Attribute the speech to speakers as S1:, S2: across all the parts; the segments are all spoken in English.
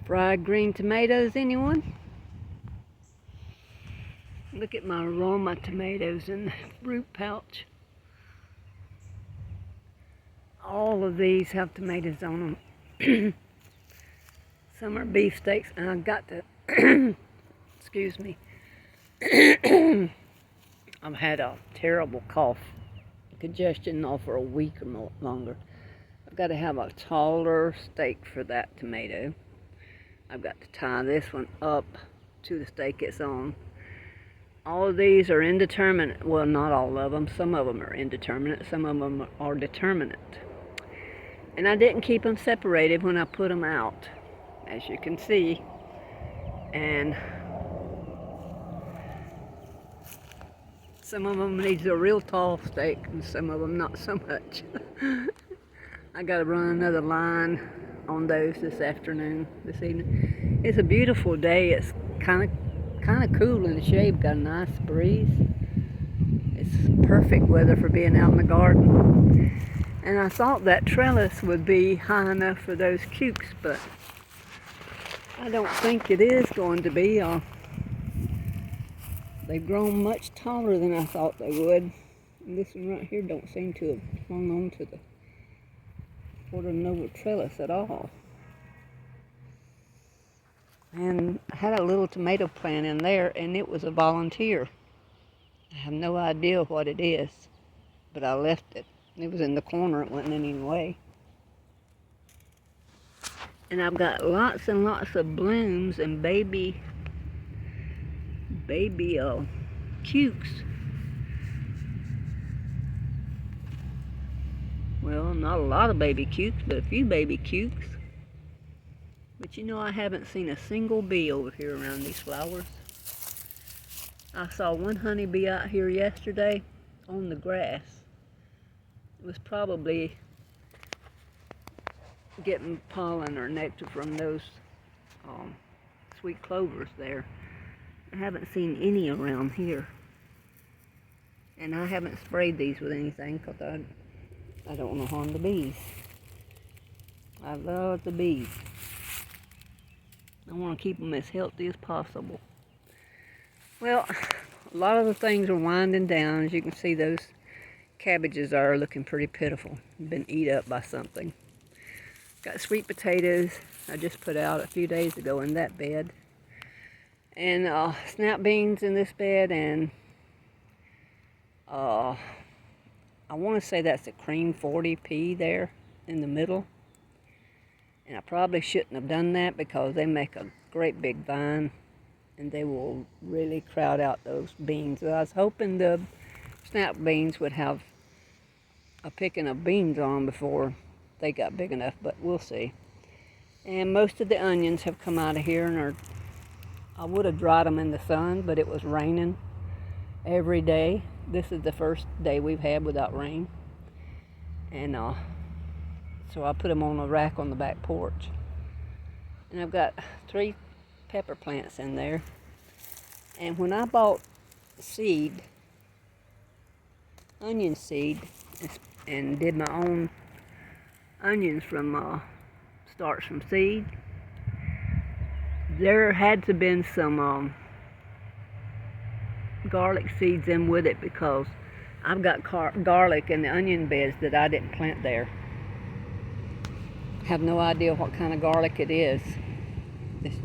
S1: Fried green tomatoes, anyone? Look at my Roma tomatoes in the fruit pouch. All of these have tomatoes on them. Some are beefsteaks, and I've got to, excuse me, I've had a terrible cough, congestion now for a week or more, longer. I've got to have a taller stake for that tomato. I've got to tie this one up to the stake it's on. All of these are indeterminate. Well, not all of them. Some of them are indeterminate. Some of them are determinate. And I didn't keep them separated when I put them out, as you can see. And some of them need a real tall stake, and some of them not so much. I got to run another line on those this evening. It's a beautiful day. It's kind of cool in the shade. Got a nice breeze. It's perfect weather for being out in the garden. And I thought that trellis would be high enough for those cukes, but I don't think it is going to be. They've grown much taller than I thought they would. And this one right here don't seem to have hung on to the Fortinova trellis at all. And I had a little tomato plant in there, and it was a volunteer. I have no idea what it is, but I left it. It was in the corner. It wasn't in any way. And I've got lots and lots of blooms and baby cukes. Well, not a lot of baby cukes, but a few baby cukes. But you know, I haven't seen a single bee over here around these flowers. I saw one honeybee out here yesterday on the grass. It was probably getting pollen or nectar from those sweet clovers there. I haven't seen any around here. And I haven't sprayed these with anything because I don't want to harm the bees. I love the bees. I want to keep them as healthy as possible. Well, a lot of the things are winding down. As you can see, those cabbages are looking pretty pitiful. Been eat up by something. Got sweet potatoes I just put out a few days ago in that bed. And snap beans in this bed, and I want to say that's a cream 40p there in the middle. And I probably shouldn't have done that because they make a great big vine and they will really crowd out those beans. So I was hoping the snap beans would have a picking of beans on before they got big enough, but we'll see. And most of the onions have come out of here and I would have dried them in the sun, but it was raining every day. This is the first day we've had without rain. And so I put them on a rack on the back porch. And I've got 3 pepper plants in there. And when I bought seed, onion seed, and did my own onions from starts from seed, there had to been some garlic seeds in with it because I've got garlic in the onion beds that I didn't plant there. Have no idea what kind of garlic it is,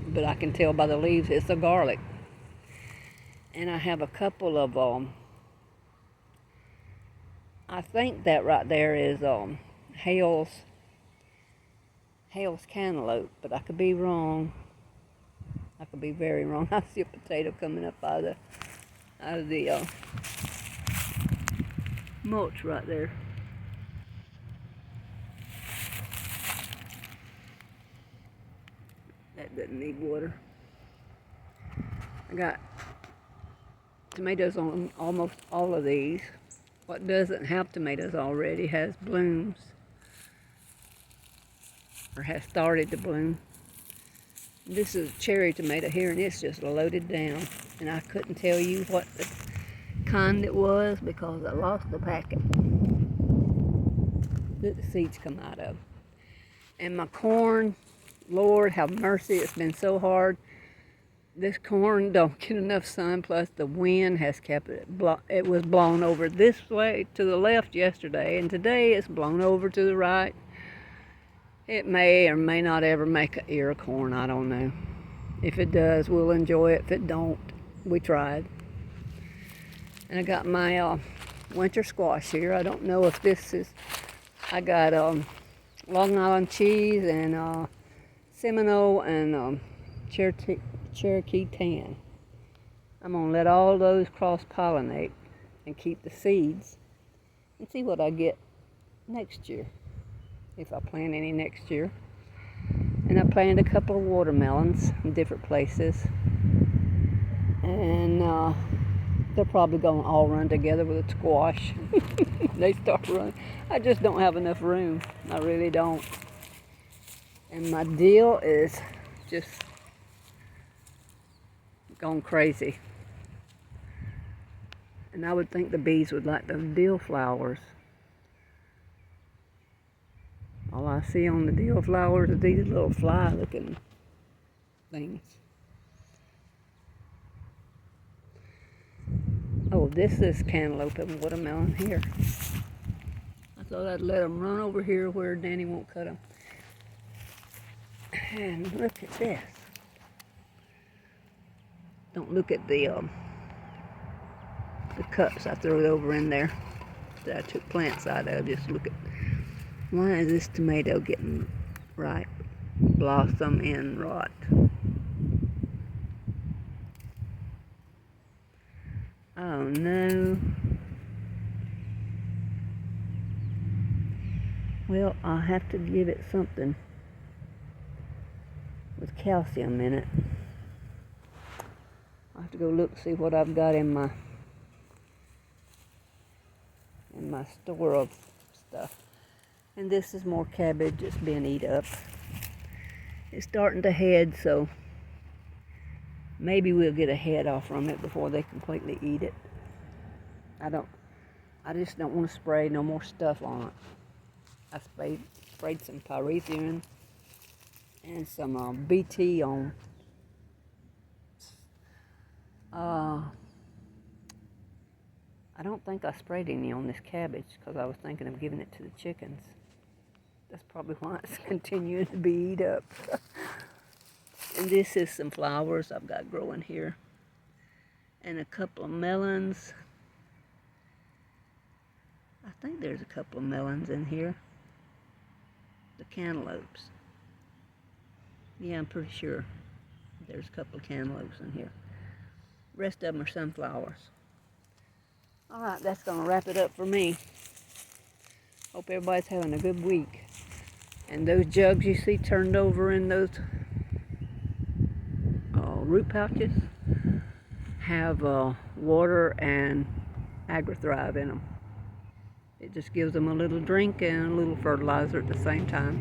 S1: but I can tell by the leaves it's a garlic. And I have a couple of I think that right there is Hale's cantaloupe, but I could be wrong. I could be very wrong. I see a potato coming up out of the mulch right there. That doesn't need water. I got tomatoes on almost all of these. What doesn't have tomatoes already has blooms, or has started to bloom. This is a cherry tomato here, and it's just loaded down. And I couldn't tell you what the kind it was because I lost the packet that the seeds come out of. And my corn Lord have mercy, it's been so hard. This corn don't get enough sun, plus the wind has kept it. It was blown over this way to the left yesterday, and today it's blown over to the right. It may or may not ever make an ear of corn, I don't know. If it does, we'll enjoy it. If it don't, we tried. And I got my winter squash here. I don't know if this is, I got Long Island cheese and Seminole and Cherokee tan. I'm gonna let all those cross-pollinate and keep the seeds and see what I get next year, if I plant any next year. And I planted a couple of watermelons in different places, and they're probably gonna all run together with a squash. They start running. I just don't have enough room. I really don't. And my dill is just gone crazy. And I would think the bees would like those dill flowers. All I see on the dill flowers are these little fly-looking things. Oh, this is cantaloupe and watermelon here. I thought I'd let them run over here where Danny won't cut them. And look at this. Don't look at the cups I threw it over in there that I took plants out of. Just look at, why is this tomato getting ripe? Blossom and rot. Oh no. Well, I'll have to give it something with calcium in it. I'll have to go look, see what I've got in my store of stuff. And this is more cabbage that's been eat up. It's starting to head, so maybe we'll get a head off from it before they completely eat it. I just don't want to spray no more stuff on it. I sprayed some pyrethrin and some BT on. I don't think I sprayed any on this cabbage because I was thinking of giving it to the chickens. That's probably why it's continuing to be eat up. And this is some flowers I've got growing here. And a couple of melons. I think there's a couple of melons in here. The cantaloupes. Yeah, I'm pretty sure there's a couple of cantaloupes in here. The rest of them are sunflowers. All right, that's going to wrap it up for me. Hope everybody's having a good week. And those jugs you see turned over in those root pouches have water and AgriThrive in them. It just gives them a little drink and a little fertilizer at the same time.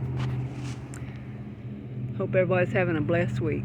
S1: Hope everybody's having a blessed week.